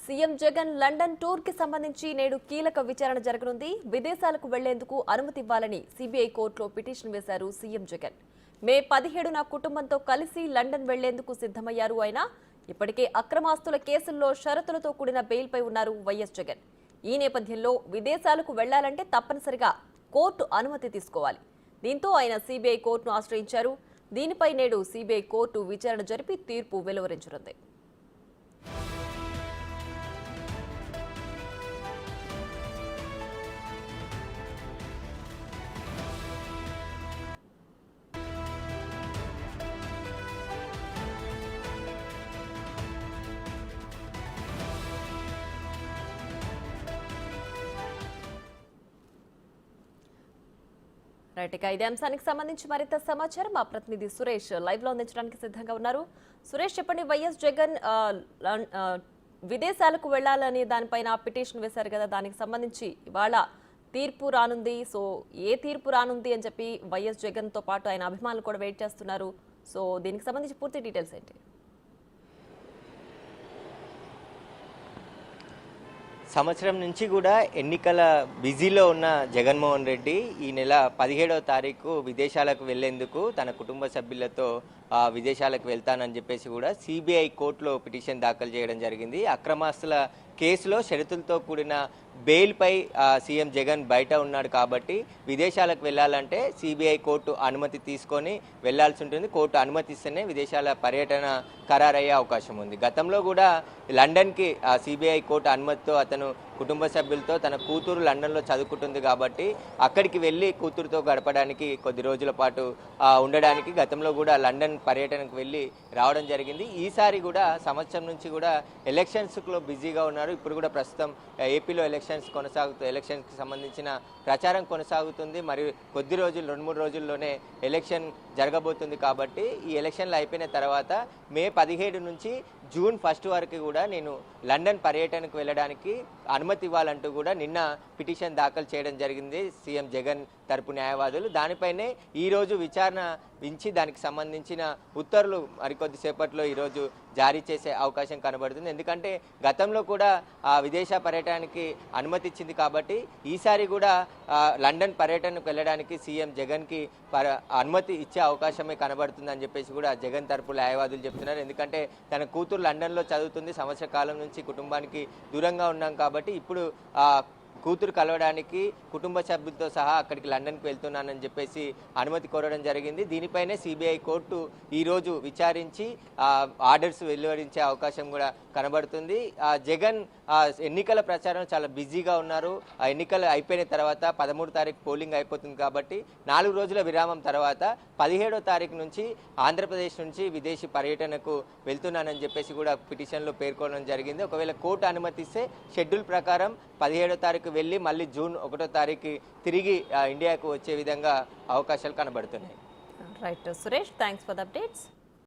CM Jagan London tour కి సంబంధించి నేడు కీలక విచారణ జరగనుంది. విదేశాలకు వెళ్లేందుకు అనుమతి ఇవ్వాలని సీబీఐ కోర్టులో పిటిషన్ వేశారు సీఎం జగన్. మే 17న కుటుంబంతో కలిసి లండన్ వెళ్లేందుకు సిద్ధమయ్యారు. ఆయన ఇప్పటికే అక్రమాస్తుల కేసుల్లో షరతులతో కూడిన బెయిల్పై ఉన్నారు వైఎస్ జగన్. ఈ నేపథ్యంలో విదేశాలకు వెళ్లాలంటే తప్పనిసరిగా కోర్టు అనుమతి తీసుకోవాలి. దీంతో ఆయన సీబీఐ కోర్టును ఆశ్రయించారు. దీనిపై నేడు సీబీఐ కోర్టు విచారణ జరిపి తీర్పు వెలువరించనుంది. రైట్, ఇక ఇదే అంశానికి సంబంధించి మరింత సమాచారం మా ప్రతినిధి సురేష్ లైవ్ లో అందించడానికి సిద్ధంగా ఉన్నారు. సురేష్, చెప్పండి, వైఎస్ జగన్ విదేశాలకు వెళ్లాలని దానిపైన పిటిషన్ వేశారు కదా, దానికి సంబంధించి ఇవాళ తీర్పు రానుంది. సో ఏ తీర్పు రానుంది అని చెప్పి వైఎస్ జగన్ తో పాటు ఆయన అభిమానులు కూడా వెయిట్ చేస్తున్నారు. సో దీనికి సంబంధించి పూర్తి డీటెయిల్స్ ఏంటి? సంవత్సరం నుంచి కూడా ఎన్నికల బిజీలో ఉన్న జగన్మోహన్ రెడ్డి ఈ నెల 17వ తారీఖు విదేశాలకు వెళ్లేందుకు తన కుటుంబ సభ్యులతో విదేశాలకు వెళ్తానని చెప్పేసి కూడా సిబిఐ కోర్టులో పిటిషన్ దాఖలు చేయడం జరిగింది. అక్రమాస్తుల కేసులో షరతులతో కూడిన బెయిల్పై సీఎం జగన్ బయట ఉన్నాడు కాబట్టి విదేశాలకు వెళ్ళాలంటే సిబిఐ కోర్టు అనుమతి తీసుకొని వెళ్లాల్సి ఉంటుంది. కోర్టు అనుమతిస్తేనే విదేశాల పర్యటన ఖరారయ్యే అవకాశం ఉంది. గతంలో కూడా లండన్కి సిబిఐ కోర్టు అనుమతితో అతను కుటుంబ సభ్యులతో తన కూతురు లండన్లో చదువుకుంటుంది కాబట్టి అక్కడికి వెళ్ళి కూతురుతో గడపడానికి కొద్ది రోజుల పాటు ఉండడానికి గతంలో కూడా లండన్ పర్యటనకు వెళ్ళి రావడం జరిగింది. ఈసారి కూడా సంవత్సరం నుంచి కూడా ఎలక్షన్స్లో బిజీగా ఉన్నారు. ఇప్పుడు కూడా ప్రస్తుతం ఏపీలో ఎలక్షన్స్కి సంబంధించిన ప్రచారం కొనసాగుతుంది. మరియు కొద్ది రోజులు 2-3 రోజుల్లోనే ఎలక్షన్ జరగబోతుంది కాబట్టి ఈ ఎలక్షన్లు అయిపోయిన తర్వాత మే 17 నుంచి జూన్ 1 వరకు కూడా నేను లండన్ పర్యటనకు వెళ్ళడానికి అనుమతి ఇవ్వాలంటూ కూడా నిన్న పిటిషన్ దాఖలు చేయడం జరిగింది సీఎం జగన్ తరపు న్యాయవాదులు. దానిపైనే ఈరోజు విచారణ వించి దానికి సంబంధించిన ఉత్తర్వులు మరికొద్దిసేపట్లో ఈరోజు జారీ చేసే అవకాశం కనబడుతుంది. ఎందుకంటే గతంలో కూడా విదేశ పర్యటనకి అనుమతి ఇచ్చింది కాబట్టి ఈసారి కూడా లండన్ పర్యటనకు వెళ్ళడానికి సీఎం జగన్కి అనుమతి ఇచ్చే అవకాశమే కనబడుతుందని చెప్పేసి కూడా జగన్ తరపు న్యాయవాదులు చెప్తున్నారు. ఎందుకంటే తన కూతురు లండన్లో చదువుతుంది. సంవత్సర కాలం నుంచి కుటుంబానికి దూరంగా ఉన్నాం కాబట్టి ఇప్పుడు కూతురు కలవడానికి కుటుంబ సభ్యులతో సహా అక్కడికి లండన్కి వెళ్తున్నానని చెప్పేసి అనుమతి కోరడం జరిగింది. దీనిపైనే సిబిఐ కోర్టు ఈరోజు విచారించి ఆర్డర్స్ వెలువరించే అవకాశం కూడా కనబడుతుంది. జగన్ ఎన్నికల ప్రచారం చాలా బిజీగా ఉన్నారు. ఆ ఎన్నికలు అయిపోయిన తర్వాత 13వ తారీఖు పోలింగ్ అయిపోతుంది కాబట్టి 4 రోజుల విరామం తర్వాత 17వ తారీఖు నుంచి ఆంధ్రప్రదేశ్ నుంచి విదేశీ పర్యటనకు వెళ్తున్నానని చెప్పేసి కూడా పిటిషన్లో పేర్కొనడం జరిగింది. ఒకవేళ కోర్టు అనుమతిస్తే షెడ్యూల్ ప్రకారం 17వ తారీఖు వెళ్ళి మళ్ళీ జూన్ 1వ తారీఖు తిరిగి ఇండియాకు వచ్చే విధంగా అవకాశాలు కనబడుతున్నాయి. Right Suresh, thanks for the updates.